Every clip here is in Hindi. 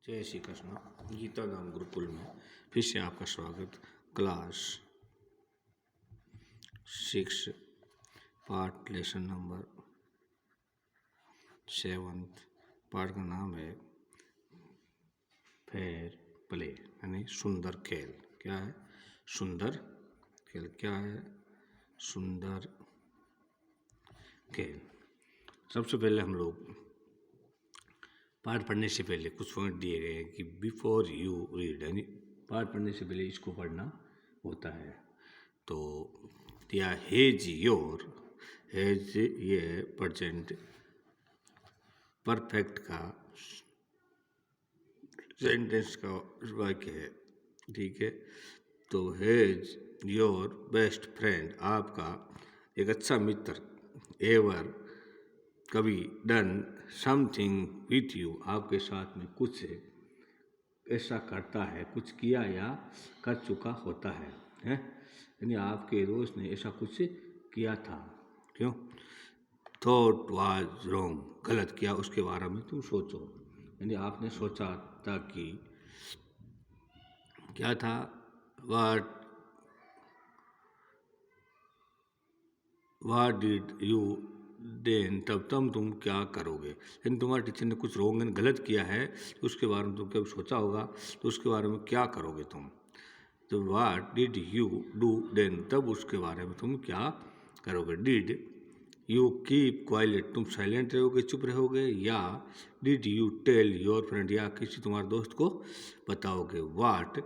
जय श्री कृष्ण। गीता धाम गुरुकुल में फिर से आपका स्वागत। Class 6 part lesson number 7 part का नाम है फेयर प्ले यानी सुंदर खेल। क्या है सुंदर खेल? क्या है सुंदर खेल? सबसे पहले हम लोग पाठ पढ़ने से पहले कुछ पॉइंट दिए गए हैं कि बिफोर यू रीड, यानी पाठ पढ़ने से पहले इसको पढ़ना होता है। तो दिया हेज योर, हेज ये प्रेजेंट परफेक्ट का सेंटेंस का वाक्य है, ठीक है। तो हेज योर बेस्ट फ्रेंड, आपका एक अच्छा मित्र, एवर कभी, डन समथिंग विथ यू, आपके साथ में कुछ ऐसा करता है, कुछ किया या कर चुका होता है, यानी आपके दोस्त ने ऐसा कुछ किया था। क्यों? थॉट वाज रॉन्ग, गलत किया, उसके बारे में तुम सोचो। यानी आपने सोचा था कि क्या था, वाट डिड यू देन, तब तुम क्या करोगे। यानी तुम्हारे टीचर ने कुछ रॉन्ग एंड गलत किया है, तो उसके बारे में तुम कभी सोचा होगा, तो उसके बारे में क्या करोगे तुम। तो what did you do then, तब उसके बारे में तुम क्या करोगे। डिड यू कीप क्वाइट, तुम साइलेंट रहोगे, चुप रहोगे, या did you tell your friend, या किसी तुम्हारे दोस्त को बताओगे। वाट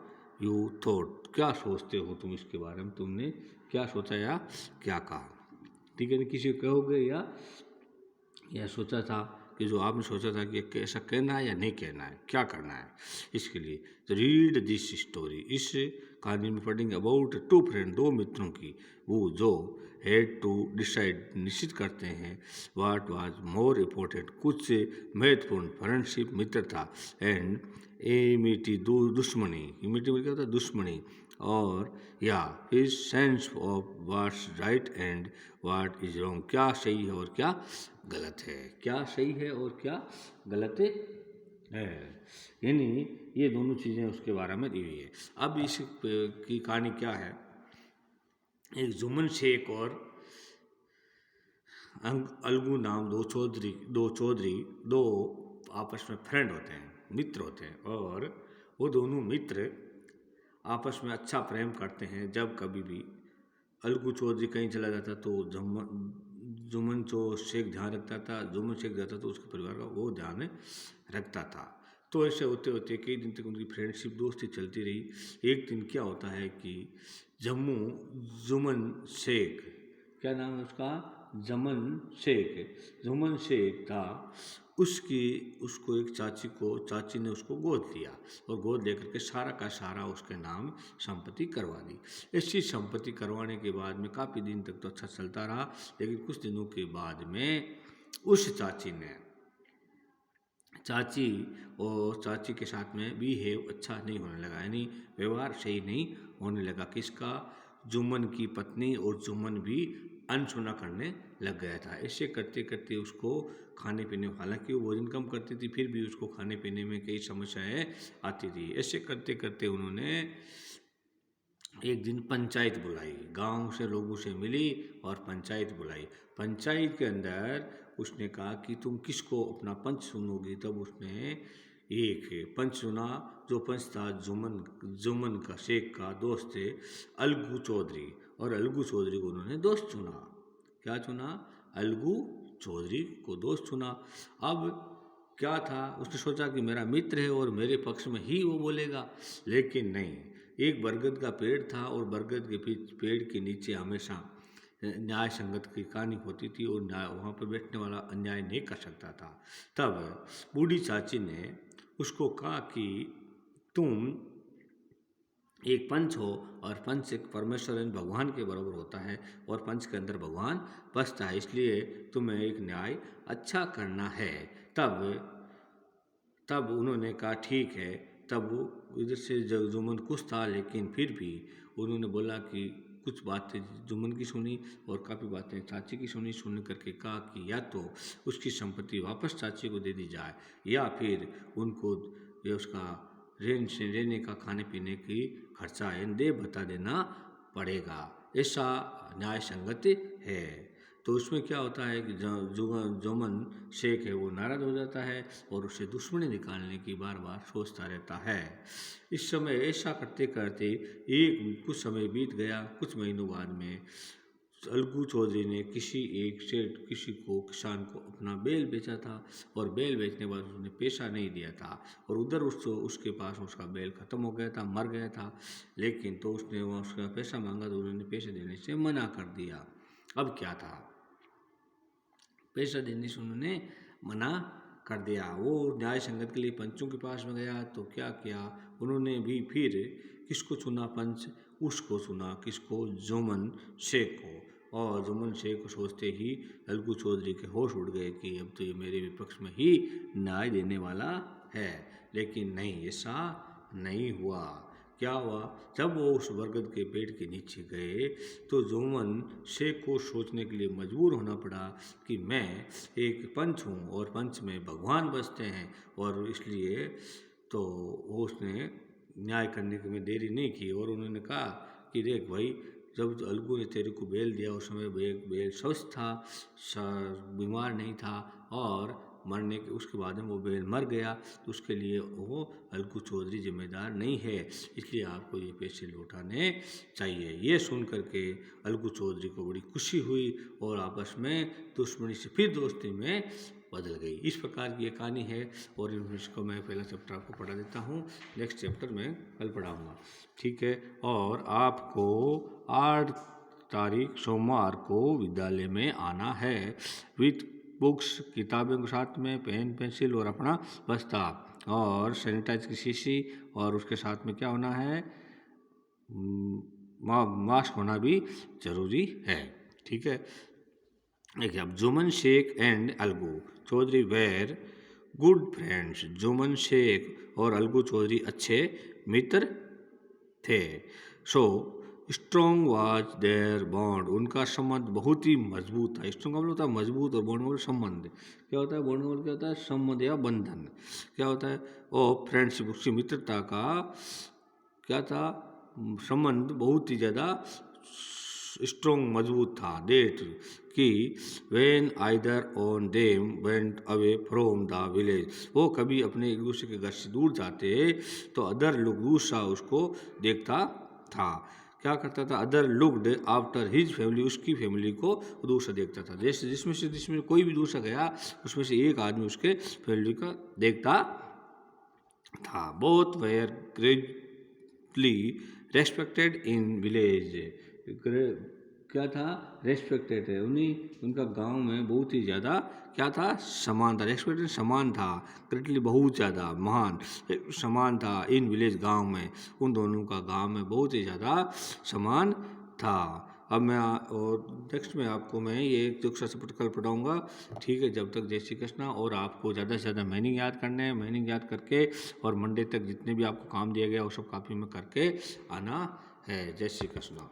यू थॉट, क्या सोचते हो तुम इसके बारे में, तुमने क्या सोचा या क्या कहा, ठीक है। किसी को कहोगे या सोचा था कि जो आपने सोचा था कि ऐसा कहना है या नहीं कहना है, क्या करना है इसके लिए। तो रीड दिस स्टोरी, इस कहानी में पढ़ेंगे अबाउट टू फ्रेंड, दो मित्रों की, वो जो हैड टू डिसाइड, निश्चित करते हैं, व्हाट वाज मोर इम्पोर्टेंट, कुछ महत्वपूर्ण, फ्रेंडशिप मित्रता, एंड एमिटी दुश्मनी, एमिटी मतलब क्या होता है, दुश्मनी, और या is sense of what's right and what is wrong, क्या सही है और क्या गलत है, क्या सही है और क्या गलत है। यानी ये दोनों चीज़ें उसके बारे में दी हुई है। अब इस की कहानी क्या है, एक जुम्मन शेख और अलगू नाम दो आपस में फ्रेंड होते हैं, मित्र होते हैं, और वो दोनों मित्र आपस में अच्छा प्रेम करते हैं। जब कभी भी अलगू चौधरी कहीं चला जाता तो जुम्मन शेख ध्यान रखता था, जुम्मन शेख जाता तो उसके परिवार का वो ध्यान रखता था। तो ऐसे होते होते कई दिन तक उनकी फ्रेंडशिप दोस्ती चलती रही। एक दिन क्या होता है कि जुम्मन शेख, क्या नाम है उसका, जुम्मन शेख था, उसको एक चाची ने उसको गोद लिया, और गोद लेकर के सारा का सारा उसके नाम संपत्ति करवा दी। ऐसी संपत्ति करवाने के बाद में काफ़ी दिन तक तो अच्छा चलता रहा, लेकिन कुछ दिनों के बाद में उस चाची के साथ में बिहेव अच्छा नहीं होने लगा, यानी व्यवहार सही नहीं होने लगा। किसका? जुम्मन की पत्नी, और जुम्मन भी अनसुना करने लग गया था। ऐसे करते करते उसको खाने पीने, हालांकि वो भोजन कम करती थी, फिर भी उसको खाने पीने में कई समस्याएं आती थी। ऐसे करते करते उन्होंने एक दिन पंचायत बुलाई, गांव से लोगों से मिली और पंचायत बुलाई। पंचायत के अंदर उसने कहा कि तुम किसको अपना पंच चुनोगी। तब उसने एक पंच चुना, जो पंच था जुम्मन का शेख का दोस्त थे अलगू चौधरी, और अलगू चौधरी को उन्होंने दोस्त चुना। क्या चुना? अलगू चौधरी को दोस्त चुना। अब क्या था, उसने सोचा कि मेरा मित्र है और मेरे पक्ष में ही वो बोलेगा, लेकिन नहीं। एक बरगद का पेड़ था, और बरगद के पेड़ के नीचे हमेशा न्याय संगत की कहानी होती थी, और वहाँ पर बैठने वाला अन्याय नहीं कर सकता था। तब बूढ़ी चाची ने उसको कहा कि तुम एक पंच हो, और पंच एक परमेश्वर यानी भगवान के बराबर होता है, और पंच के अंदर भगवान बसता है, इसलिए तुम्हें एक न्याय अच्छा करना है। तब उन्होंने कहा ठीक है। तब वो इधर से जुम्मन कुछ था, लेकिन फिर भी उन्होंने बोला कि कुछ बातें जुम्मन की सुनी और काफ़ी बातें चाची की सुन करके कहा कि या तो उसकी संपत्ति वापस चाची को दे दी जाए, या फिर उनको ये उसका रहने का खाने पीने की खर्चा है दे बता देना पड़ेगा। ऐसा न्याय संगत है। तो उसमें क्या होता है कि जोमन शेख है वो नाराज हो जाता है और उसे दुश्मनी निकालने की बार बार सोचता रहता है। इस समय ऐसा करते करते एक कुछ समय बीत गया। कुछ महीनों बाद में अलगू चौधरी ने किसी किसान को अपना बैल बेचा था और बैल बेचने के बाद उसने पैसा नहीं दिया था और उधर उसके पास उसका बैल ख़त्म हो गया था, मर गया था। लेकिन तो उसने वहाँ उसका पैसा मांगा तो उन्होंने पैसे देने से मना कर दिया। अब क्या था, पैसा देने से उन्होंने मना कर दिया। वो न्याय संगत के लिए पंचों के पास में गया तो क्या किया उन्होंने भी फिर किसको चुना पंच, उसको चुना किसको, जोमन शेख को। और जोमन शेख को सोचते ही अलगू चौधरी के होश उड़ गए कि अब तो ये मेरे विपक्ष में ही न्याय देने वाला है। लेकिन नहीं, ऐसा नहीं हुआ। क्या हुआ, जब वो उस बरगद के पेड़ के नीचे गए तो जोमन शेख को सोचने के लिए मजबूर होना पड़ा कि मैं एक पंच हूँ और पंच में भगवान बसते हैं और इसलिए तो वो उसने न्याय करने की में देरी नहीं की और उन्होंने कहा कि देख भाई, जब अलगू ने तेरे को बेल दिया उस समय बेल स्वस्थ था, बीमार नहीं था और मरने के उसके बाद में वो बैल मर गया तो उसके लिए वो अलगू चौधरी जिम्मेदार नहीं है, इसलिए आपको ये पैसे लौटाने चाहिए। ये सुन करके अलगू चौधरी को बड़ी खुशी हुई और आपस में दुश्मनी से फिर दोस्ती में बदल गई। इस प्रकार की ये कहानी है और इसको मैं पहला चैप्टर आपको पढ़ा देता हूँ, नेक्स्ट चैप्टर मैं कल पढ़ाऊँगा, ठीक है। और आपको 8 तारीख सोमवार को विद्यालय में आना है विथ बुक्स, किताबों के साथ में पेन पेंसिल और अपना बस्ता और सैनिटाइज की शीशी और उसके साथ में क्या होना है, मास्क होना भी ज़रूरी है, ठीक है। देखिए अब Jumman Shaikh and Algu Chaudhary were good friends. Jumman Shaikh और अलगू चौधरी अच्छे मित्र थे। So strong was their bond, उनका संबंध बहुत ही मजबूत था। स्ट्रॉन्ग का मतलब होता है मजबूत और बॉन्ड मतलब संबंध। क्या होता है बॉन्ड मतलब क्या होता है, संबंध या बंधन। क्या होता है, और फ्रेंडशिप उसकी मित्रता का क्या था, संबंध बहुत ही ज़्यादा स्ट्रॉन्ग मजबूत था। डेट कि when either on them went away from the village, वो कभी अपने एक दूसरे के घर से दूर जाते तो अदर लुक दूसरा उसको देखता था। क्या करता था, other looked after his family, उसकी फैमिली को दूसरा देखता था। जैसे जिसमें कोई भी दूसरा गया उसमें से एक आदमी उसके फैमिली का देखता था। Both were greatly respected in village. क्या था, रेस्पेक्टेड है, उनका गांव में बहुत ही ज़्यादा क्या था, समान था। रेस्पेक्टेड समान था, ग्रेटली बहुत ज़्यादा, महान समान था, इन विलेज गांव में, उन दोनों का गांव में बहुत ही ज़्यादा समान था। अब मैं और नेक्स्ट में आपको मैं ये दूसरा सपोर्ट कल पढ़ाऊँगा, ठीक है। जब तक जय श्री कृष्णा। और आपको ज़्यादा से ज़्यादा मीनिंग याद करने हैं, मीनिंग याद करके और मंडे तक जितने भी आपको काम दिया गया वो सब कॉपी में करके आना है। जय श्री कृष्णा।